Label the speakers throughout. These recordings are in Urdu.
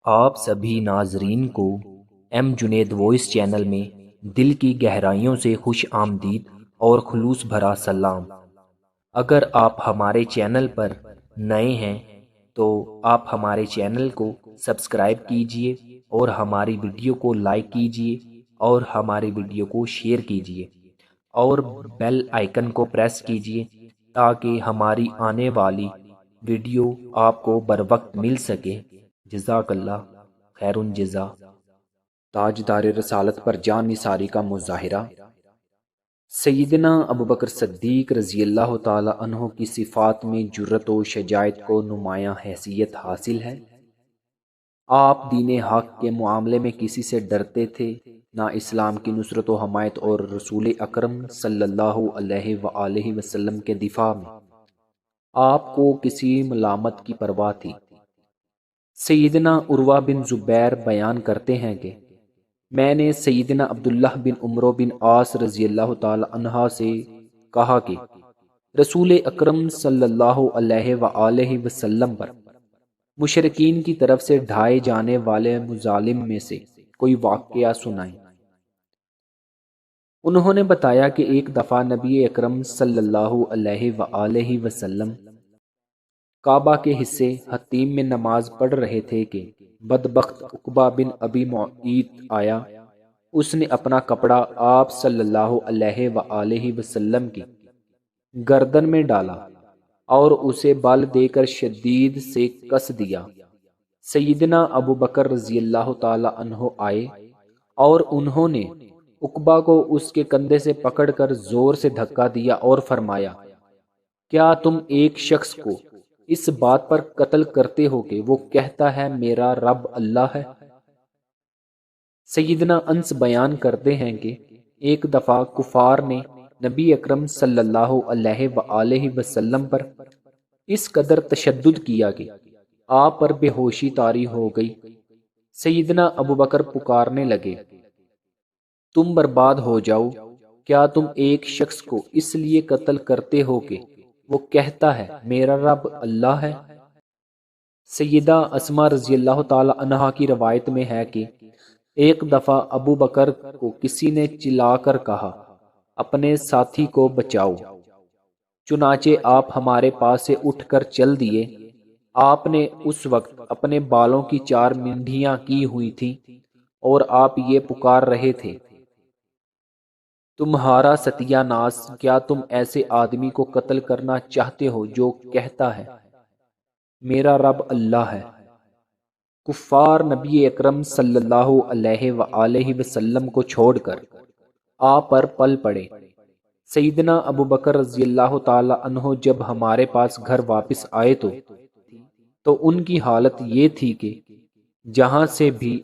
Speaker 1: آپ سبھی ناظرین کو ایم جنید وائس چینل میں دل کی گہرائیوں سے خوش آمدید اور خلوص بھرا سلام۔ اگر آپ ہمارے چینل پر نئے ہیں تو آپ ہمارے چینل کو سبسکرائب کیجئے اور ہماری ویڈیو کو لائک کیجئے اور ہماری ویڈیو کو شیئر کیجئے اور بیل آئیکن کو پریس کیجئے تاکہ ہماری آنے والی ویڈیو آپ کو بروقت مل سکے۔ جزاک اللہ خیر الجزا۔
Speaker 2: تاجدار رسالت پر جان نثاری کا مظاہرہ۔ سیدنا ابوبکر صدیق رضی اللہ تعالی عنہ کی صفات میں جرت و شجاعت کو نمایاں حیثیت حاصل ہے۔ آپ دین حق کے معاملے میں کسی سے ڈرتے تھے نہ اسلام کی نصرت و حمایت اور رسول اکرم صلی اللہ علیہ وآلہ وسلم کے دفاع میں آپ کو کسی ملامت کی پرواہ تھی۔ سیدنا عروہ بن زبیر بیان کرتے ہیں کہ میں نے سیدنا عبداللہ بن عمرو بن عاص رضی اللہ تعالی عنہ سے کہا کہ رسول اکرم صلی اللہ علیہ وآلہ وسلم پر مشرکین کی طرف سے ڈھائے جانے والے مظالم میں سے کوئی واقعہ سنائیں۔ انہوں نے بتایا کہ ایک دفعہ نبی اکرم صلی اللہ علیہ وآلہ وسلم کعبہ کے حصے حطیم میں نماز پڑھ رہے تھے کہ بدبخت عقبہ بن ابی معیط آیا۔ اس نے اپنا کپڑا آپ صلی اللہ علیہ وآلہ وسلم کی گردن میں ڈالا اور اسے بال دے کر شدید سے کس دیا۔ سیدنا ابو بکر رضی اللہ تعالی عنہ آئے اور انہوں نے عقبہ کو اس کے کندھے سے پکڑ کر زور سے دھکا دیا اور فرمایا، کیا تم ایک شخص کو اس بات پر قتل کرتے ہو کہ وہ کہتا ہے میرا رب اللہ ہے؟ سیدنا انس بیان کرتے ہیں کہ ایک دفعہ کفار نے نبی اکرم صلی اللہ علیہ وآلہ وسلم پر اس قدر تشدد کیا کہ آپ پر بے ہوشی طاری ہو گئی۔ سیدنا ابو بکر پکارنے لگے، تم برباد ہو جاؤ، کیا تم ایک شخص کو اس لیے قتل کرتے ہو کہ وہ کہتا ہے میرا رب اللہ ہے؟ سیدہ اسماء رضی اللہ تعالی عنہا کی روایت میں ہے کہ ایک دفعہ ابو بکر کو کسی نے چلا کر کہا، اپنے ساتھی کو بچاؤ۔ چنانچہ آپ ہمارے پاس سے اٹھ کر چل دیے۔ آپ نے اس وقت اپنے بالوں کی 4 منڈیاں کی ہوئی تھیں اور آپ یہ پکار رہے تھے، تمہارا ستیہ ناس، کیا تم ایسے آدمی کو قتل کرنا چاہتے ہو جو کہتا ہے میرا رب اللہ ہے؟ کفار نبی اکرم صلی اللہ علیہ وآلہ وسلم کو چھوڑ کر آپ پر پل پڑے۔ سیدنا ابو بکر رضی اللہ تعالی عنہ جب ہمارے پاس گھر واپس آئے تو ان کی حالت یہ تھی کہ جہاں سے بھی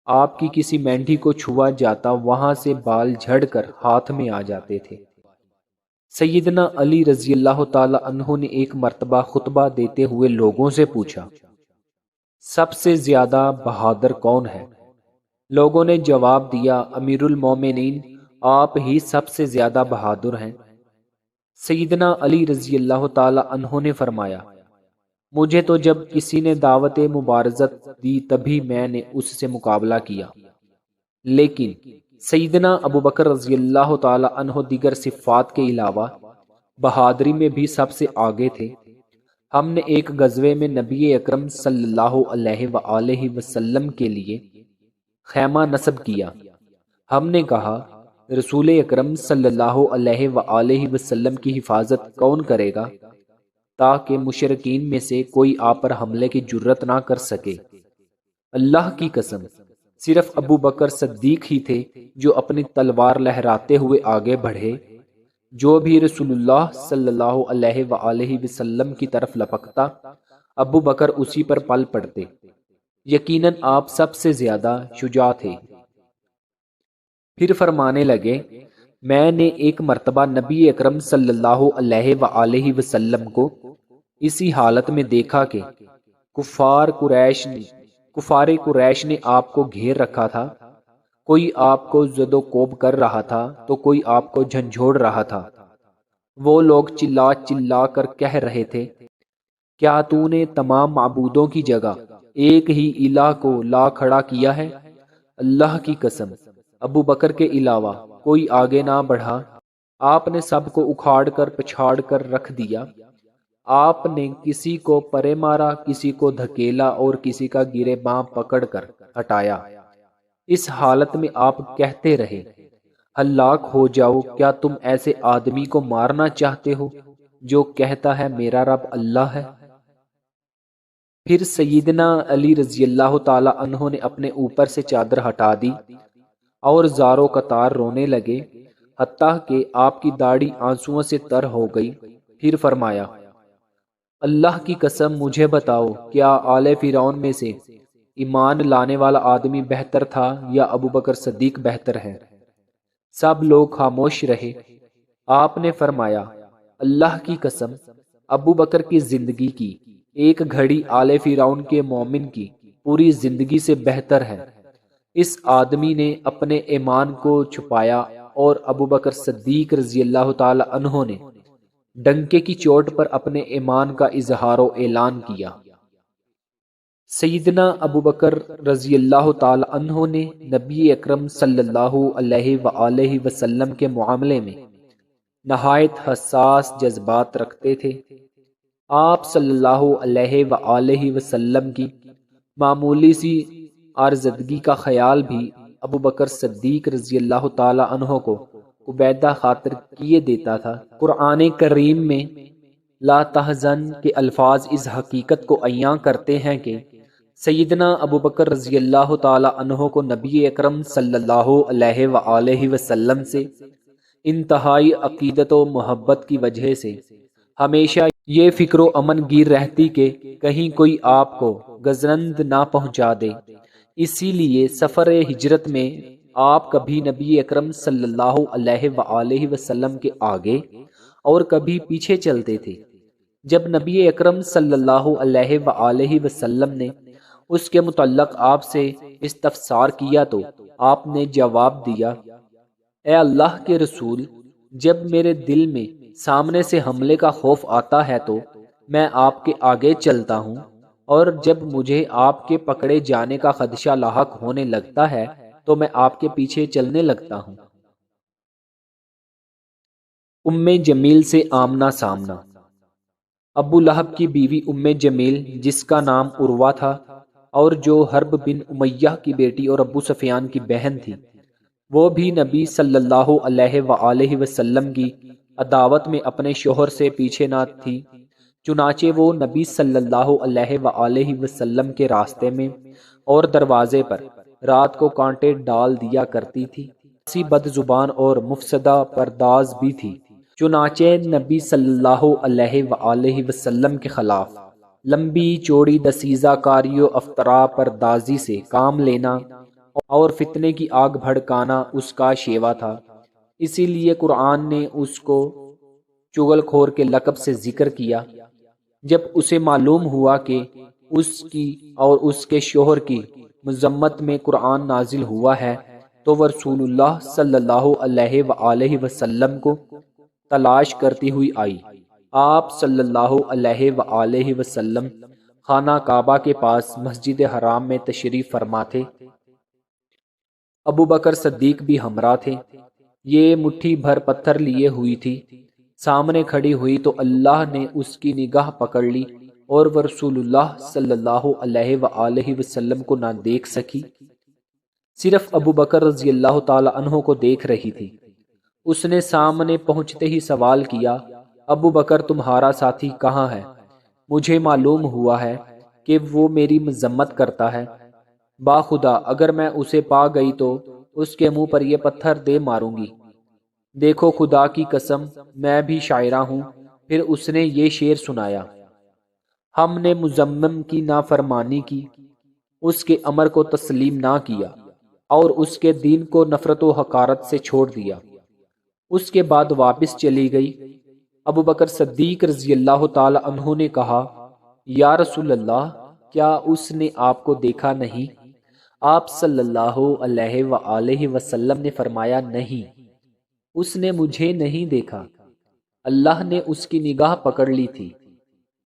Speaker 2: آپ کی کسی مینڈھی کو چھوا جاتا وہاں سے بال جھڑ کر ہاتھ میں آ جاتے تھے۔ سیدنا علی رضی اللہ تعالی عنہ نے ایک مرتبہ خطبہ دیتے ہوئے لوگوں سے پوچھا، سب سے زیادہ بہادر کون ہے؟ لوگوں نے جواب دیا، امیر المومنین، آپ ہی سب سے زیادہ بہادر ہیں۔ سیدنا علی رضی اللہ تعالی عنہ نے فرمایا، مجھے تو جب کسی نے دعوت مبارزت دی تبھی میں نے اس سے مقابلہ کیا، لیکن سیدنا ابو بکر رضی اللہ تعالی عنہ دیگر صفات کے علاوہ بہادری میں بھی سب سے آگے تھے۔ ہم نے ایک غزوے میں نبی اکرم صلی اللہ علیہ وآلہ وسلم کے لیے خیمہ نصب کیا۔ ہم نے کہا، رسول اکرم صلی اللہ علیہ وآلہ وسلم کی حفاظت کون کرے گا تاکہ مشرکین میں سے کوئی آپ پر حملے کی جرت نہ کر سکے؟ اللہ کی قسم، صرف ابو بکر صدیق ہی تھے جو اپنی تلوار لہراتے ہوئے آگے بڑھے۔ جو بھی رسول اللہ صلی اللہ علیہ وآلہ وسلم کی طرف لپکتا ابو بکر اسی پر پل پڑتے۔ یقیناً آپ سب سے زیادہ شجاع تھے۔ پھر فرمانے لگے، میں نے ایک مرتبہ نبی اکرم صلی اللہ علیہ وآلہ وسلم کو اسی حالت میں دیکھا کہ کفار قریش نے آپ کو گھیر رکھا تھا، کوئی آپ کو زد و کوب کر رہا تھا تو کوئی آپ کو جھنجھوڑ رہا تھا۔ وہ لوگ چلا چلا کر کہہ رہے تھے، کیا تو نے تمام معبودوں کی جگہ ایک ہی الہ کو لا کھڑا کیا ہے؟ اللہ کی قسم ابو بکر کے علاوہ کوئی آگے نہ بڑھا، آپ نے سب کو اکھاڑ کر پچھاڑ کر رکھ دیا۔ آپ نے کسی کو پرے مارا، کسی کو دھکیلا اور کسی کا گریباں پکڑ کر ہٹایا۔ اس حالت میں آپ کہتے رہے، ہلاک ہو جاؤ، کیا تم ایسے آدمی کو مارنا چاہتے ہو جو کہتا ہے میرا رب اللہ ہے؟ پھر سیدنا علی رضی اللہ تعالی عنہ نے اپنے اوپر سے چادر ہٹا دی اور زاروں قطار رونے لگے، حتیٰ کہ آپ کی داڑھی آنسوؤں سے تر ہو گئی۔ پھر فرمایا، اللہ کی قسم مجھے بتاؤ، کیا آل فرعون میں سے ایمان لانے والا آدمی بہتر تھا یا ابو بکر صدیق بہتر ہے؟ سب لوگ خاموش رہے۔ آپ نے فرمایا، اللہ کی قسم ابو بکر کی زندگی کی ایک گھڑی آل فرعون کے مومن کی پوری زندگی سے بہتر ہے۔ اس آدمی نے اپنے ایمان کو چھپایا اور ابو بکر صدیق رضی اللہ تعالی عنہ نے ڈنکے کی چوٹ پر اپنے ایمان کا اظہار و اعلان کیا۔ سیدنا ابو بکر رضی اللہ تعالی عنہ نے نبی اکرم صلی اللہ علیہ وآلہ وسلم کے معاملے میں نہایت حساس جذبات رکھتے تھے۔ آپ صلی اللہ علیہ وآلہ وسلم کی معمولی سی آرزدگی کا خیال بھی ابو بکر صدیق رضی اللہ تعالی عنہ کو عبیدہ خاطر کیے دیتا تھا۔ قرآن کریم میں لا تحزن کے الفاظ اس حقیقت کو عیاں کرتے ہیں کہ سیدنا ابو بکر رضی اللہ تعالی عنہ کو نبی اکرم صلی اللہ علیہ وآلہ وسلم سے انتہائی عقیدت و محبت کی وجہ سے ہمیشہ یہ فکر و امن گیر رہتی کہ کہیں کوئی آپ کو گزرند نہ پہنچا دے۔ اسی لیے سفر ہجرت میں آپ کبھی نبی اکرم صلی اللہ علیہ وآلہ وسلم کے آگے اور کبھی پیچھے چلتے تھے۔ جب نبی اکرم صلی اللہ علیہ وآلہ وسلم نے اس کے متعلق آپ سے استفسار کیا تو آپ نے جواب دیا، اے اللہ کے رسول، جب میرے دل میں سامنے سے حملے کا خوف آتا ہے تو میں آپ کے آگے چلتا ہوں، اور جب مجھے آپ کے پکڑے جانے کا خدشہ لاحق ہونے لگتا ہے تو میں آپ کے پیچھے چلنے لگتا ہوں۔ ام جمیل سے آمنا سامنا۔ ابو لہب کی بیوی ام جمیل، جس کا نام عروہ تھا اور جو حرب بن امیہ کی بیٹی اور ابو سفیان کی بہن تھی، وہ بھی نبی صلی اللہ علیہ وآلہ وسلم کی عداوت میں اپنے شوہر سے پیچھے نہ تھی۔ چنانچہ وہ نبی صلی اللہ علیہ وآلہ وسلم کے راستے میں اور دروازے پر رات کو کانٹے ڈال دیا کرتی تھی۔ ایسی بد زبان اور مفسدہ پرداز بھی تھی۔ چنانچہ نبی صلی اللہ علیہ وآلہ وسلم کے خلاف لمبی چوڑی دسیزہ کاری و افطرا پردازی سے کام لینا اور فتنے کی آگ بھڑکانا اس کا شیوا تھا۔ اسی لیے قرآن نے اس کو چغل خور کے لقب سے ذکر کیا۔ جب اسے معلوم ہوا کہ اس کی اور اس کے شوہر کی مذمت میں قرآن نازل ہوا ہے تو وہ رسول اللہ صلی اللہ علیہ وآلہ وسلم کو تلاش کرتی ہوئی آئی۔ آپ صلی اللہ علیہ وآلہ وسلم خانہ کعبہ کے پاس مسجد حرام میں تشریف فرما تھے۔ ابو بکر صدیق بھی ہمراہ تھے۔ یہ مٹھی بھر پتھر لیے ہوئی تھی۔ سامنے کھڑی ہوئی تو اللہ نے اس کی نگاہ پکڑ لی اور وہ رسول اللہ صلی اللہ علیہ وآلہ وسلم کو نہ دیکھ سکی، صرف ابو بکر رضی اللہ تعالی عنہ کو دیکھ رہی تھی۔ اس نے سامنے پہنچتے ہی سوال کیا، ابو بکر تمہارا ساتھی کہاں ہے؟ مجھے معلوم ہوا ہے کہ وہ میری مذمت کرتا ہے۔ باخدا اگر میں اسے پا گئی تو اس کے منہ پر یہ پتھر دے ماروں گی۔ دیکھو خدا کی قسم میں بھی شاعرہ ہوں۔ پھر اس نے یہ شعر سنایا، ہم نے مزمم کی نافرمانی کی، اس کے امر کو تسلیم نہ کیا اور اس کے دین کو نفرت و حقارت سے چھوڑ دیا۔ اس کے بعد واپس چلی گئی۔ ابو بکر صدیق رضی اللہ تعالی عنہ نے کہا، یا رسول اللہ، کیا اس نے آپ کو دیکھا نہیں؟ آپ صلی اللہ علیہ وآلہ وسلم نے فرمایا، نہیں، اس نے مجھے نہیں دیکھا، اللہ نے اس کی نگاہ پکڑ لی تھی۔